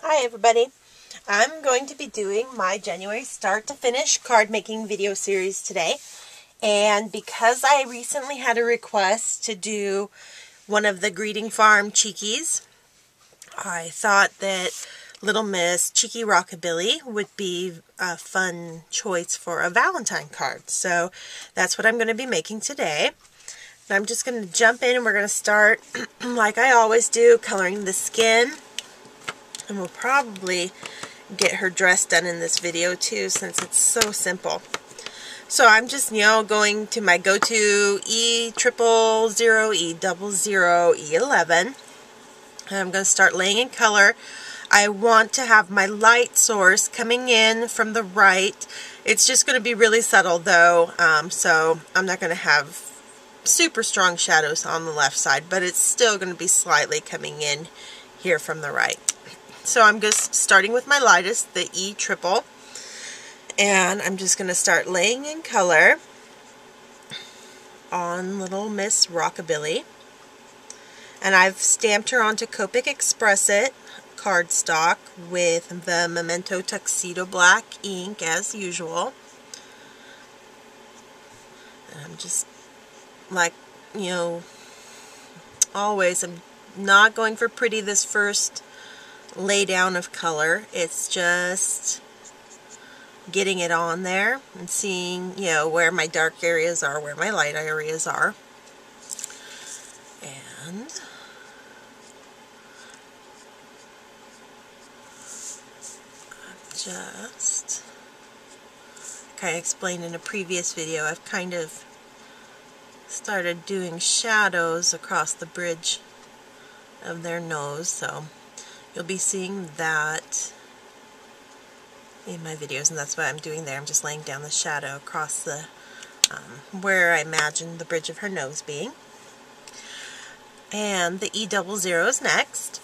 Hi everybody. I'm going to be doing my January start to finish card making video series today. And because I recently had a request to do one of the Greeting Farm Cheekies, I thought that Little Miss Cheeky Rockabilly would be a fun choice for a Valentine card. So that's what I'm going to be making today. And I'm just going to jump in and we're going to start, like I always do, coloring the skin. And we'll probably get her dress done in this video too, since it's so simple. So I'm just, going to my go-to E0000, E00, E11. And I'm going to start laying in color. I want to have my light source coming in from the right. It's just going to be really subtle though, so I'm not going to have super strong shadows on the left side, but it's still going to be slightly coming in here from the right. So I'm just starting with my lightest, the E00, and I'm just going to start laying in color on Little Miss Rockabilly. And I've stamped her onto Copic X-Press It cardstock with the Memento Tuxedo Black ink as usual. And I'm just, like, always, I'm not going for pretty this first lay down of color. It's just getting it on there and seeing, where my dark areas are, where my light areas are. And just kind of explained in a previous video, I've kind of started doing shadows across the bridge of their nose, so you'll be seeing that in my videos, and that's what I'm doing there. I'm just laying down the shadow across the where I imagine the bridge of her nose being. And the E00 is next.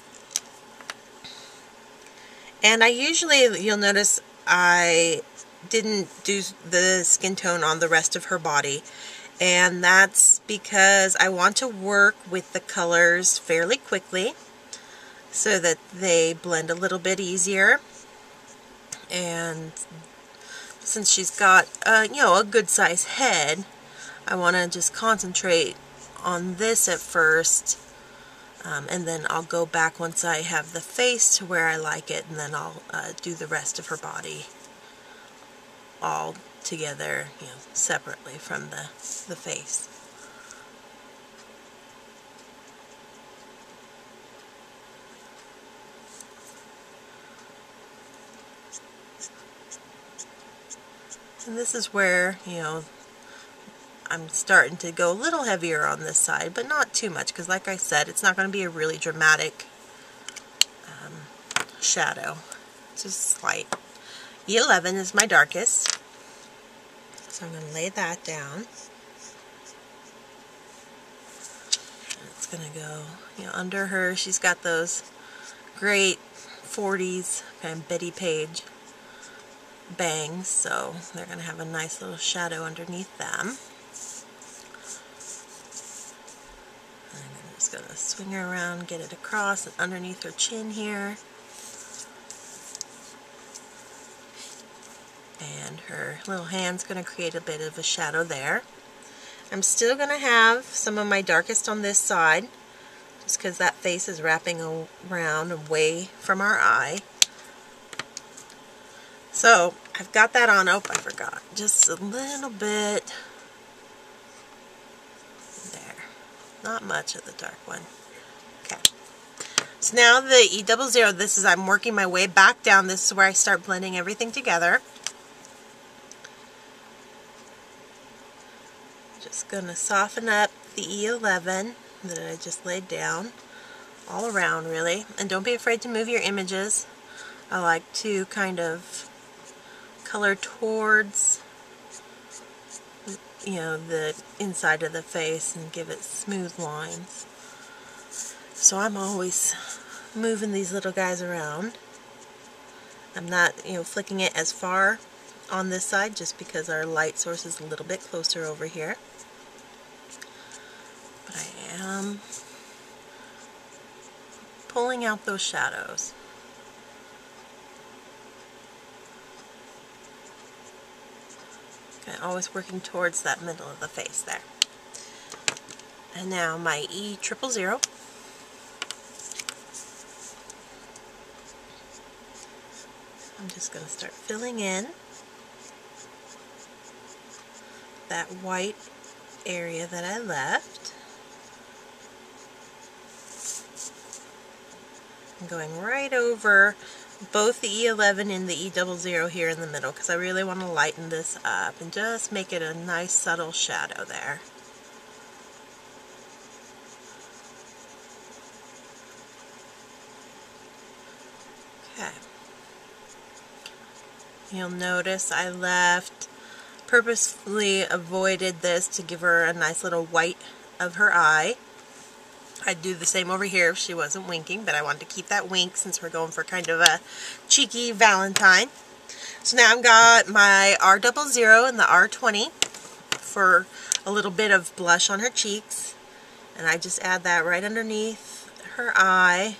And I usually, you'll notice I didn't do the skin tone on the rest of her body. And that's because I want to work with the colors fairly quickly so that they blend a little bit easier. And since she's got a good size head, I want to just concentrate on this at first, and then I'll go back once I have the face to where I like it, and then I'll do the rest of her body all together, separately from the face. And this is where, I'm starting to go a little heavier on this side, but not too much, because like I said, it's not going to be a really dramatic shadow. It's just slight. E11 is my darkest, so I'm going to lay that down. And it's going to go, under her. She's got those great 40s kind of Betty Page bangs, so they're going to have a nice little shadow underneath them. And I'm just going to swing her around, get it across and underneath her chin here. And her little hand's going to create a bit of a shadow there. I'm still going to have some of my darkest on this side, just because that face is wrapping around away from our eye. So I've got that on. Oh, I forgot. Just a little bit there. Not much of the dark one. Okay. So now the E00, this is, I'm working my way back down. This is where I start blending everything together. Just going to soften up the E11 that I just laid down all around, really. And don't be afraid to move your images. I like to kind of color towards, the inside of the face and give it smooth lines. So I'm always moving these little guys around. I'm not, flicking it as far on this side just because our light source is a little bit closer over here. But I am pulling out those shadows. Okay, always working towards that middle of the face there. And now my E000. I'm just going to start filling in that white area that I left. I'm going right over both the E11 and the E00 here in the middle because I really want to lighten this up and just make it a nice subtle shadow there. Okay. You'll notice I purposefully avoided this to give her a nice little white of her eye. I'd do the same over here if she wasn't winking, but I wanted to keep that wink since we're going for kind of a cheeky Valentine. So now I've got my R00 and the R20 for a little bit of blush on her cheeks. And I just add that right underneath her eye.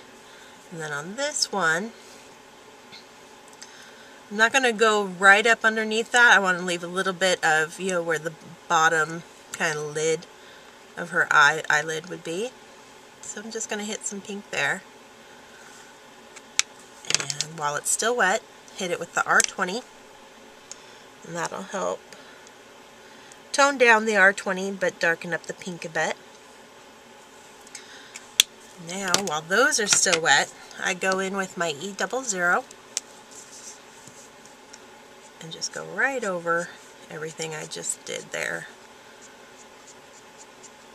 And then on this one, I'm not going to go right up underneath that. I want to leave a little bit of, you know, where the bottom kind of lid of her eyelid would be. So I'm just going to hit some pink there. And while it's still wet, hit it with the R20. And that'll help tone down the R20 but darken up the pink a bit. Now, while those are still wet, I go in with my E00 and just go right over everything I just did there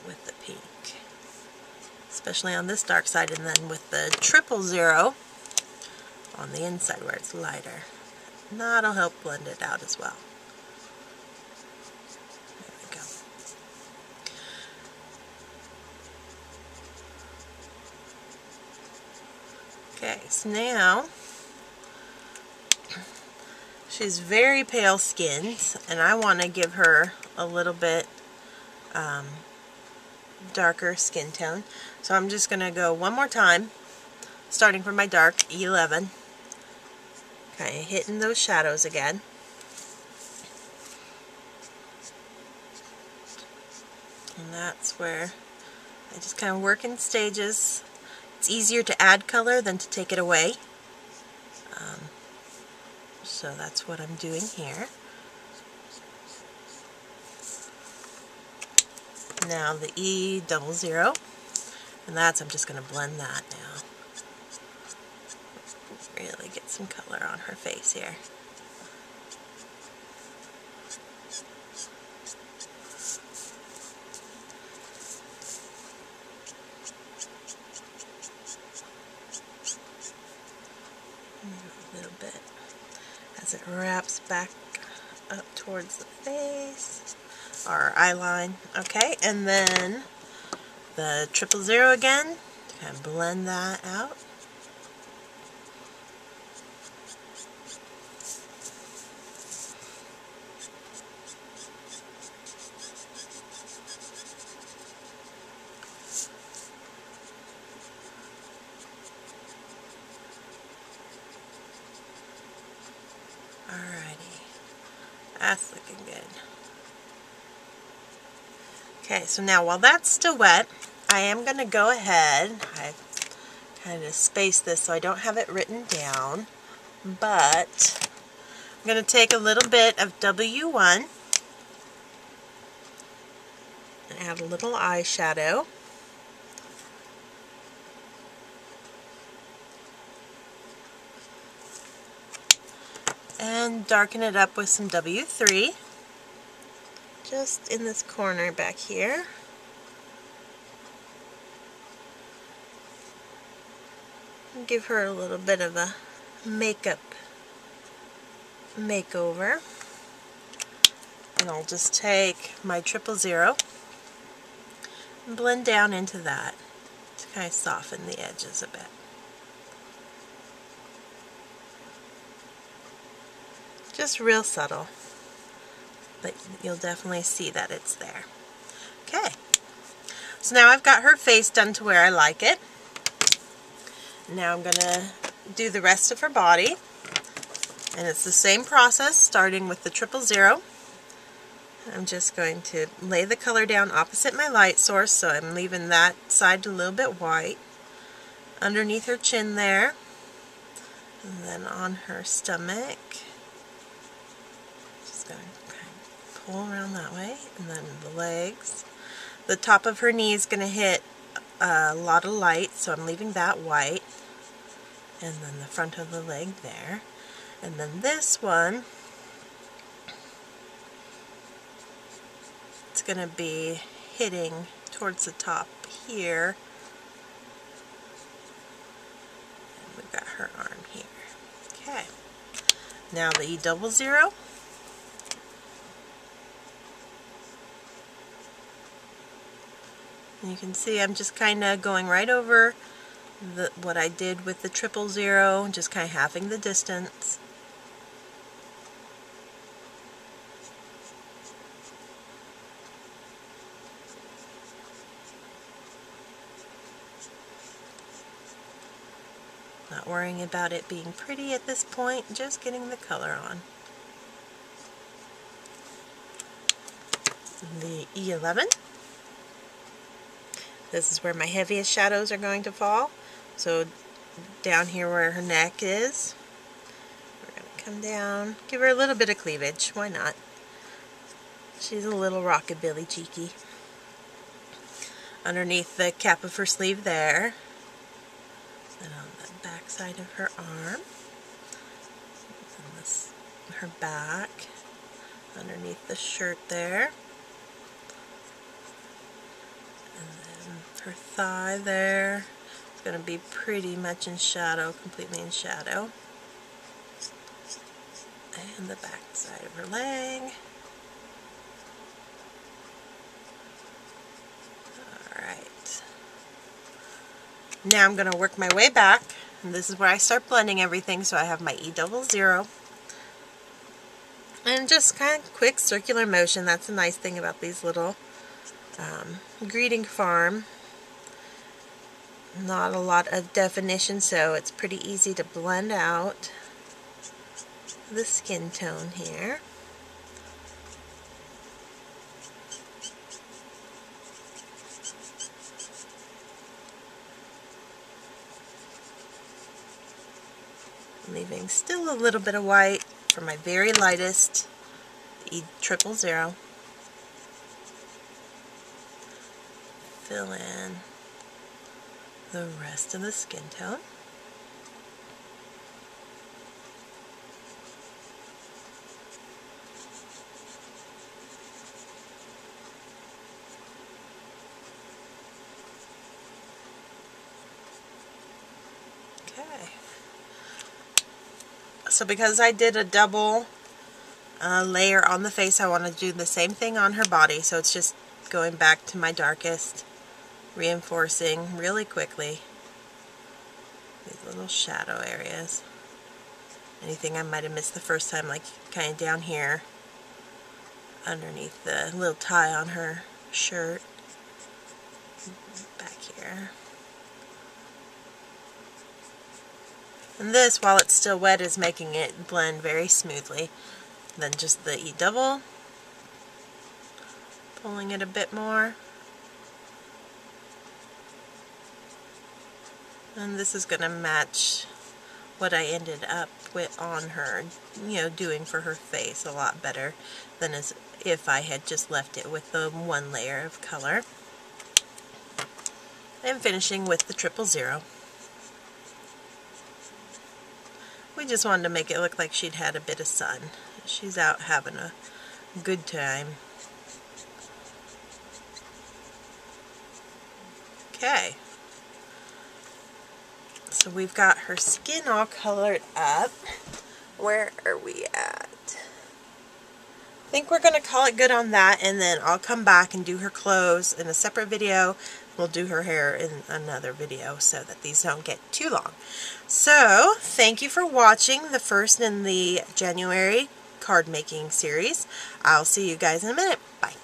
with the pink. Especially on this dark side, and then with the 000 on the inside where it's lighter. And that'll help blend it out as well. There we go. Okay, so now she's very pale skinned, and I want to give her a little bit darker skin tone. So I'm just going to go one more time, starting from my dark E11, kind of hitting those shadows again. And that's where I just kind of work in stages. It's easier to add color than to take it away. So that's what I'm doing here. Now the E00, and I'm just going to blend that now. Really get some color on her face here. A little bit as it wraps back up towards the face. Our eye line. Okay, and then the 000 again, kind of blend that out. Alrighty, that's looking good. Okay, so now while that's still wet, I am going to go ahead, I kind of spaced this so I don't have it written down, but I'm going to take a little bit of W1 and add a little eyeshadow. And darken it up with some W3. Just in this corner back here. And give her a little bit of a makeup makeover. And I'll just take my 000 and blend down into that to kind of soften the edges a bit. Just real subtle, but you'll definitely see that it's there. Okay, so now I've got her face done to where I like it. Now I'm going to do the rest of her body, and it's the same process, starting with the 000 I'm just going to lay the color down opposite my light source, so I'm leaving that side a little bit white. Underneath her chin there, and then on her stomach. Just going to kind of pull around that way, and then the legs. The top of her knee is going to hit a lot of light, so I'm leaving that white. And then the front of the leg there. And then this one, it's going to be hitting towards the top here. And we've got her arm here. Okay. Now the E00. And you can see I'm just kind of going right over what I did with the 000, just kind of halving the distance. Not worrying about it being pretty at this point, just getting the color on. The E11. This is where my heaviest shadows are going to fall. So down here where her neck is, we're going to come down, give her a little bit of cleavage, why not? She's a little rockabilly cheeky. Underneath the cap of her sleeve there, and on the back side of her arm, and this, her back, underneath the shirt there, and then her thigh there. Going to be pretty much in shadow, completely in shadow. And the back side of her leg. Alright. Now I'm going to work my way back, and this is where I start blending everything, so I have my E00. And just kind of quick circular motion. That's the nice thing about these little Greeting Farm. Not a lot of definition, so it's pretty easy to blend out the skin tone here. Leaving still a little bit of white for my very lightest E00. Fill in the rest of the skin tone. Okay. So because I did a double layer on the face, I want to do the same thing on her body. So it's just going back to my darkest, reinforcing really quickly these little shadow areas. Anything I might have missed the first time, like kind of down here underneath the little tie on her shirt, back here. And this, while it's still wet, is making it blend very smoothly. Then just the E-double, pulling it a bit more. And this is going to match what I ended up with on her, you know, doing for her face a lot better than as if I had just left it with the one layer of color. And finishing with the 000. We just wanted to make it look like she'd had a bit of sun. She's out having a good time. Okay. So we've got her skin all colored up. Where are we at? I think we're going to call it good on that, and then I'll come back and do her clothes in a separate video. We'll do her hair in another video so that these don't get too long. So, thank you for watching the first in the January card making series. I'll see you guys in a minute. Bye.